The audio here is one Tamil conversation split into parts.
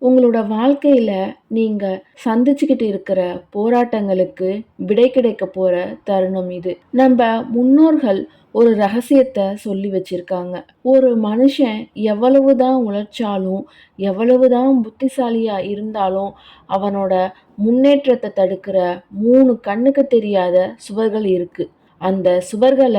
உங்களோட வாழ்க்கையில நீங்க சந்திச்சுக்கிட்டு இருக்கிற போராட்டங்களுக்கு விடை கிடைக்க போற தருணம் இது. நம்ப முன்னோர்கள் ஒரு ரகசியத்த சொல்லி வச்சிருக்காங்க. ஒரு மனுஷன் எவ்வளவுதான் உழைச்சாலும், எவ்வளவுதான் புத்திசாலியா இருந்தாலும், அவனோட முன்னேற்றத்த தடுக்கிற 3 கண்ணுக்கு தெரியாத சுவர்கள் இருக்கு. அந்த சுவர்கள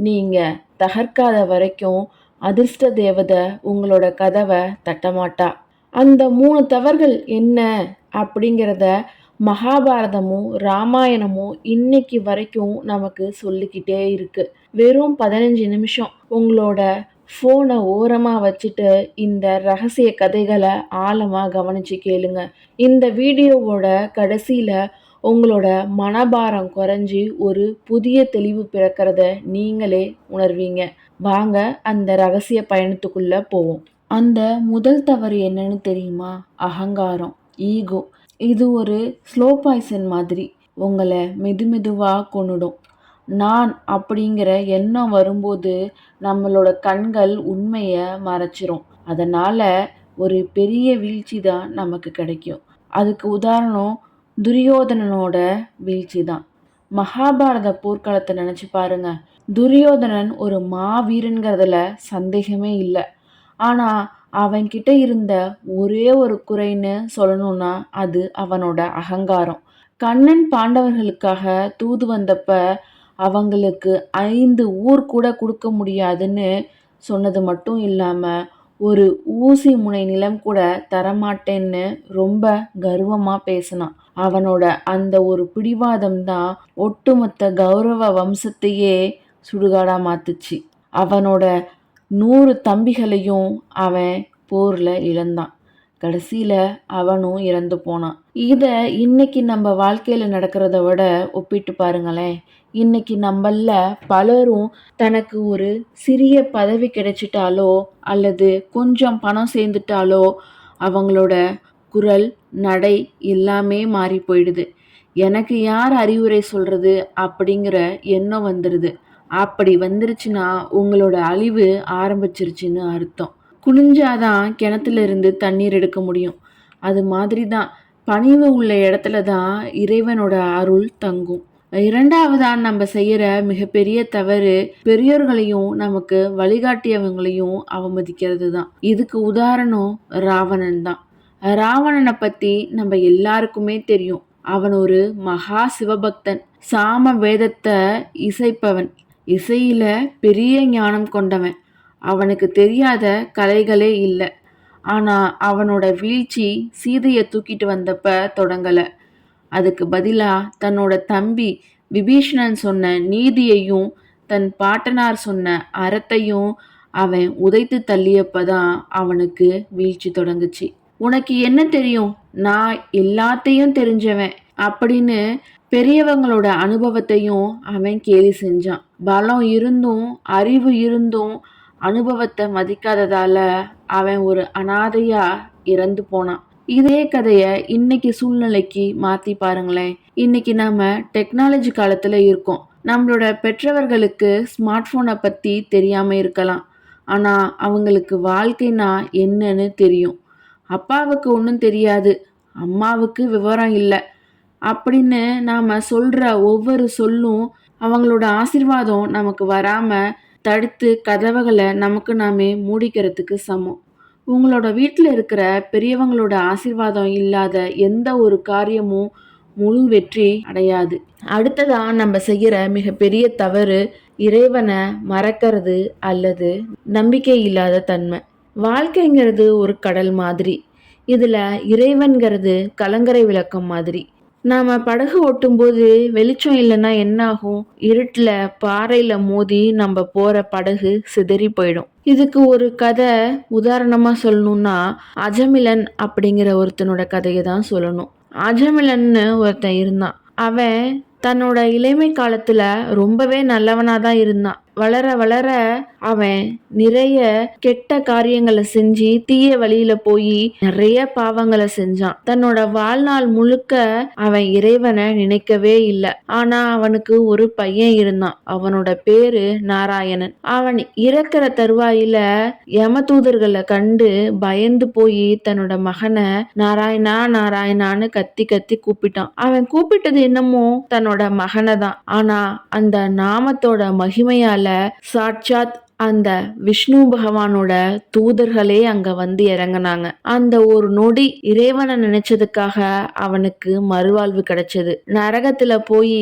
நீங்க தகர்க்காத வரைக்கும் அதிர்ஷ்ட தேவத உங்களோட கதவ தட்டமாட்டா. அந்த 3 தவறுகள் என்ன அப்படிங்கிறத மகாபாரதமும், ராமாயணமும் இன்னைக்கு வரைக்கும் நமக்கு சொல்லிக்கிட்டே இருக்கு. வெறும் 15 நிமிஷம் உங்களோட ஃபோனை ஓரமா வச்சுட்டு இந்த ரகசிய கதைகளை ஆழமா கவனிச்சு கேளுங்க. இந்த வீடியோவோட கடைசியில உங்களோட மனபாரம் குறைஞ்சி ஒரு புதிய தெளிவு பிறக்கிறத நீங்களே உணர்வீங்க. வாங்க அந்த ரகசிய பயணத்துக்குள்ள போவோம். அந்த முதல் தவறு என்னன்னு தெரியுமா? அகங்காரம், ஈகோ. இது ஒரு ஸ்லோ பாய்சன் மாதிரி உங்களை மெதுவா கொன்னுடும். நான் அப்படிங்கிற எண்ணம் வரும்போது நம்மளோட கண்கள் உண்மையை மறைச்சிரும். அதனால ஒரு பெரிய வீழ்ச்சி தான் நமக்கு கிடைக்கும். அதுக்கு உதாரணம் துரியோதனனோட வீழ்ச்சி தான். மகாபாரத போர்க்களத்தை நினைச்சு பாருங்க. துரியோதனன் ஒரு மாவீரன்கிறதுல சந்தேகமே இல்லை. ஆனா அவன்கிட்ட இருந்த ஒரே ஒரு குறைன்னு சொல்லணும்னா அது அவனோட அகங்காரம். கண்ணன் பாண்டவர்களுக்காக தூது வந்தப்ப அவங்களுக்கு 5 ஊர் கூட கொடுக்க முடியாதுன்னு சொன்னது மட்டும் இல்லாம ஒரு ஊசி முனை நிலம் கூட தரமாட்டேன்னு ரொம்ப கர்வமா பேசினான். அவனோட அந்த ஒரு பிடிவாதம் தான் ஒட்டுமொத்த கௌரவ வம்சத்தையே சுடுகாடா மாத்துச்சு. அவனோட 100 தம்பிகளையும் அவன் போர்ல இழந்தான். கடைசியில அவனும் இறந்து போனான். இத இன்னைக்கு நம்ம வாழ்க்கையில நடக்கிறத விட ஒப்பிட்டு பாருங்களேன். இன்னைக்கு நம்மள பலரும் தனக்கு ஒரு சிறிய பதவி கிடைச்சிட்டாலோ அல்லது கொஞ்சம் பணம் சேர்ந்துட்டாலோ அவங்களோட குரல், நடை எல்லாமே மாறி போயிடுது. எனக்கு யார் அறிவுரை சொல்றது அப்படிங்கிற எண்ணம் வந்துடுது. அப்படி வந்துருச்சுன்னா உங்களோட அழிவு ஆரம்பிச்சிருச்சுன்னு அர்த்தம். குனிஞ்சாதான் கிணத்துல இருந்து தண்ணீர் எடுக்க முடியும். அது மாதிரி தான் பணிவு உள்ள இடத்துல தான் இறைவனோட அருள் தங்கும். இரண்டாவதா நம்ம செய்யற மிகப்பெரிய தவறு பெரியோர்களையும் நமக்கு வழிகாட்டியவங்களையும் அவமதிக்கிறது தான். இதுக்கு உதாரணம் ராவணன் தான். ராவணனை பத்தி நம்ம எல்லாருக்குமே தெரியும். அவன் ஒரு மகா சிவபக்தன், சாம வேதத்தை இசைப்பவன், இசையில பெரிய ஞானம் கொண்டவன். அவனுக்கு தெரியாத கலைகளே இல்லை. ஆனா அவனோட வீழ்ச்சி சீதையை தூக்கிட்டு வந்தப்ப தொடங்கல. அதுக்கு பதிலா தன்னோட தம்பி விபீஷணன் சொன்ன நீதியையும் தன் பாட்டனார் சொன்ன அறத்தையும் அவன் உதைத்து தள்ளியப்பதான் அவனுக்கு வீழ்ச்சி தொடங்குச்சு. உனக்கு என்ன தெரியும், நான் எல்லாத்தையும் தெரிஞ்சவன் அப்படின்னு பெரியவங்களோட அனுபவத்தையும் அவன் கேலி செஞ்சான். பலம் இருந்தும் அறிவு இருந்தும் அனுபவத்தை மதிக்காததால அவன் ஒரு அனாதையா இறந்து போனான். இதே கதைய இன்னைக்கு சூழ்நிலைக்கு மாத்தி பாருங்களேன். இன்னைக்கு நாம டெக்னாலஜி காலத்துல இருக்கோம். நம்மளோட பெற்றவர்களுக்கு ஸ்மார்ட் போனை பத்தி தெரியாம இருக்கலாம். ஆனா அவங்களுக்கு வாழ்க்கைனா என்னன்னு தெரியும். அப்பாவுக்கு ஒன்றும் தெரியாது, அம்மாவுக்கு விவரம் இல்லை அப்படின்னு நாம சொல்ற ஒவ்வொரு சொல்லும் அவங்களோட ஆசீர்வாதம் நமக்கு வராம தடுத்து கதவுகளை நமக்கு நாமே மூடிக்கிறதுக்கு சமம். உங்களோட வீட்டில் இருக்கிற பெரியவங்களோட ஆசீர்வாதம் இல்லாத எந்த ஒரு காரியமும் முழு வெற்றி அடையாது. அடுத்ததா நம்ம செய்கிற மிகப்பெரிய தவறு இறைவனை மறக்கிறது அல்லது நம்பிக்கை இல்லாத தன்மை. வாழ்க்கைங்கிறது ஒரு கடல் மாதிரி. இதுல இறைவன்கிறது கலங்கரை விளக்கம் மாதிரி. நாம படகு ஓட்டும்போது வெளிச்சம் இல்லைன்னா என்ன ஆகும்? இருட்டுல பாறையில மோதி நம்ம போற படகு சிதறி போயிடும். இதுக்கு ஒரு கதை உதாரணமா சொல்லணும்னா அஜமிலன் அப்படிங்கிற ஒருத்தனோட கதையை தான் சொல்லணும். அஜமிலன்னு ஒருத்தன் இருந்தான். அவன் தன்னோட இளமை காலத்துல ரொம்பவே நல்லவனா தான் இருந்தான். வளர வளர அவன் நிறைய கெட்ட காரியங்களை செஞ்சு தீய வழியில போய் நிறைய பாவங்களை செஞ்சான். தன்னோட வாழ்நாள் முழுக்க அவன் இறைவனை நினைக்கவே இல்லை. ஆனா அவனுக்கு ஒரு பையன் இருந்தான். அவனோட பேரு நாராயணன். அவன் இறக்கிற தருவாயில யமதூதர்களை கண்டு பயந்து போய் தன்னோட மகனை நாராயணா நாராயணான்னு கத்தி கத்தி கூப்பிட்டான். அவன் கூப்பிட்டது என்னமோ தன்னோட மகனை தான். ஆனா அந்த நாமத்தோட மகிமையால சாட்சாத் அந்த விஷ்ணு பகவானோட தூதர்களே அங்க வந்து இறங்கினாங்க. அந்த ஒரு நொடி இறைவனை நினைச்சதுக்காக அவனுக்கு மறுவாழ்வு கிடைச்சது. நரகத்துல போய்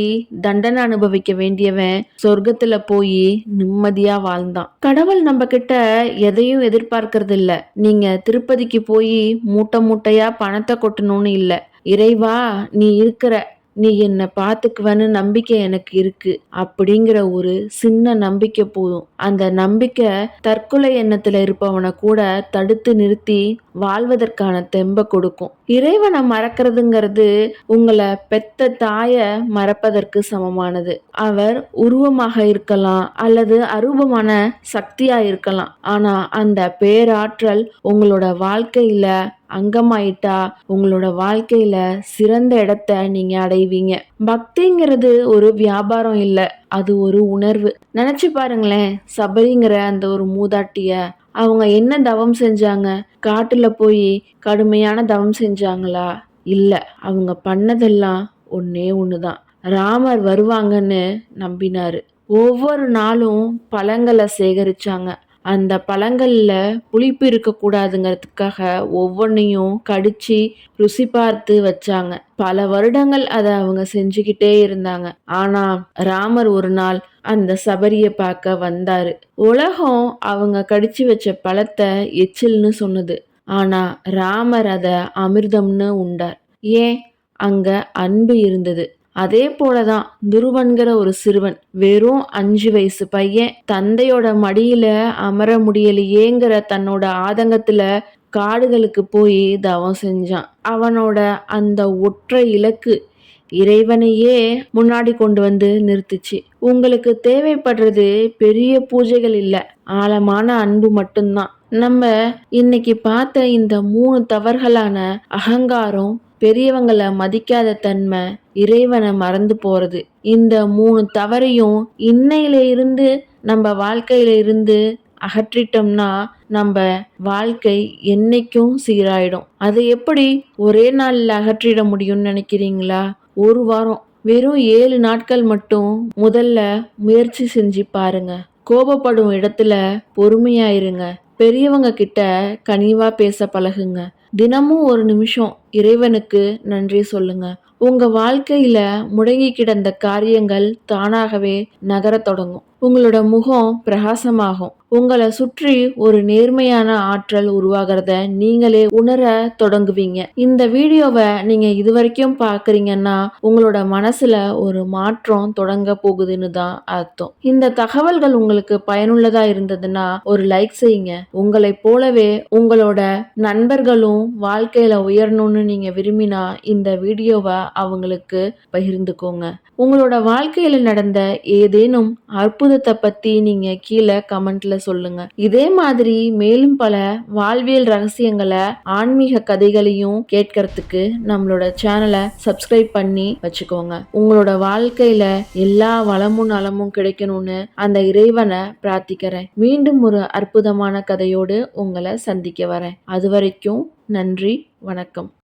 தண்டனை அனுபவிக்க வேண்டியவன் சொர்க்கத்துல போய் நிம்மதியா வாழ்ந்தான். கடவுள் நம்ம கிட்ட எதையும் எதிர்பார்க்கறது இல்ல. நீங்க திருப்பதிக்கு போய் மூட்டை மூட்டையா பணத்தை கொட்டணும்னு இல்ல. இறைவா நீ இருக்கிற, நீ என்ன பாத்துக்குவன்னு நம்பிக்கை எனக்கு இருக்கு அப்படிங்கிற ஒரு சின்ன நம்பிக்கை போதும். அந்த நம்பிக்கை தற்கொலை எண்ணத்துல இருப்பவனை கூட தடுத்து நிறுத்தி வாழ்வதற்கான தெம்ப கொடுக்கும். இறைவனை மறக்கிறதுங்கிறது உங்களை பெத்த தாய மறப்பதற்கு சமமானது. அவர் உருவமாக இருக்கலாம் அல்லது அரூபமான சக்தியா இருக்கலாம். ஆனா அந்த பேராற்றல் உங்களோட வாழ்க்கையில அங்கமாயிட்டா உங்களோட வாழ்க்கையில சிறந்த இடத்தை நீங்க அடைவீங்க. பக்திங்கிறது ஒரு வியாபாரம் இல்ல, அது ஒரு உணர்வு. நினைச்சு பாருங்களேன், சபரிங்கிற அந்த ஒரு மூதாட்டிய அவங்க என்ன தவம் செஞ்சாங்க? காட்டுல போய் கடுமையான தவம் செஞ்சாங்களா? இல்ல, அவங்க பண்ணதெல்லாம் ஒன்னே ஒண்ணுதான். ராமர் வருவாங்கன்னு நம்பினாரு. ஒவ்வொரு நாளும் பழங்களை சேகரிச்சாங்க. அந்த பழங்கள்ல புளிப்பு இருக்கக்கூடாதுங்கிறதுக்காக ஒவ்வொன்றையும் கடிச்சு ருசி பார்த்து வச்சாங்க. பல வருடங்கள் அதை அவங்க செஞ்சுக்கிட்டே இருந்தாங்க. ஆனா ராமர் ஒரு நாள் அந்த சபரிய பார்க்க வந்தாரு. உலகம் அவங்க கடிச்சு வச்ச பழத்தை எச்சில்னு சொன்னது. ஆனா ராமர் அத அமிர்தம்னு உண்டார். ஏன்? அங்க அன்பு இருந்தது. அதே போலதான் துருவன்கிற ஒரு சிறுவன், வெறும் 5 வயசு பையன், தந்தையோட மடியில அமர முடியலையேங்கிற தன்னோட ஆதங்கத்துல காடுகளுக்கு போய் தவம் செஞ்சான். அவனோட அந்த ஒற்றை இலக்கு இறைவனையே முன்னாடி கொண்டு வந்து நிறுத்துச்சு. உங்களுக்கு தேவைப்படுறது பெரிய பூஜைகள் இல்ல, ஆழமான அன்பு மட்டும்தான். நம்ம இன்னைக்கு பார்த்த இந்த 3 தவறுகளான அகங்காரம், பெரியவங்களை மதிக்காத தன்மை, இறைவனை மறந்து போறது, இந்த 3 தவறையும் இன்னையில இருந்து நம்ம வாழ்க்கையில இருந்து அகற்றிட்டோம்னா நம்ம வாழ்க்கை என்னைக்கும் சீராயிடும். அதை எப்படி ஒரே நாள்ல அகற்றிட முடியும்னு நினைக்கிறீங்களா? ஒரு வாரம், வெறும் 7 நாட்கள் மட்டும் முதல்ல முயற்சி செஞ்சு பாருங்க. கோபப்படும் இடத்துல பொறுமையா இருங்க. பெரியவங்க கிட்ட கனிவா பேச பழகுங்க. தினமும் ஒரு நிமிஷம் இறைவனுக்கு நன்றி சொல்லுங்க. உங்க வாழ்க்கையில முடங்கி கிடந்த காரியங்கள் தானாகவே நகரத் தொடங்கும். உங்களோட முகம் பிரகாசமாகும். உங்களை சுற்றி ஒரு நேர்மையான ஆற்றல் உருவாகிறத நீங்களே உணர தொடங்குவீங்க. இந்த வீடியோவை நீங்க இதுவரைக்கும் பாக்குறீங்கன்னா உங்களோட மனசுல ஒரு மாற்றம் தொடங்க போகுதுன்னு தான் அர்த்தம். இந்த தகவல்கள் உங்களுக்கு பயனுள்ளதா இருந்ததுன்னா ஒரு லைக் செய்யுங்க. உங்களை போலவே உங்களோட நண்பர்களும் வாழ்க்கையில உயரணும்னு நீங்க விரும்பினா இந்த வீடியோவை அவங்களுக்கு பகிர்ந்துக்கோங்க. உங்களோட வாழ்க்கையில நடந்த ஏதேனும் அற்புதத்தை பத்தி நீங்க கீழே கமெண்ட்ல சொல்லுங்க. இதே மாதிரி மேலும் பல வாழ்வியல் ரகசியங்களை, ஆன்மீக கதைகளையும் கேட்கறதுக்கு நம்மளோட சேனலை சப்ஸ்கிரைப் பண்ணி வச்சுக்கோங்க. உங்களோட வாழ்க்கையில எல்லா வளமும் நலமும் கிடைக்கணும்னு அந்த இறைவனை பிரார்த்திக்கிறேன். மீண்டும் ஒரு அற்புதமான கதையோடு உங்களை சந்திக்க வரேன். அது வரைக்கும் நன்றி, வணக்கம்.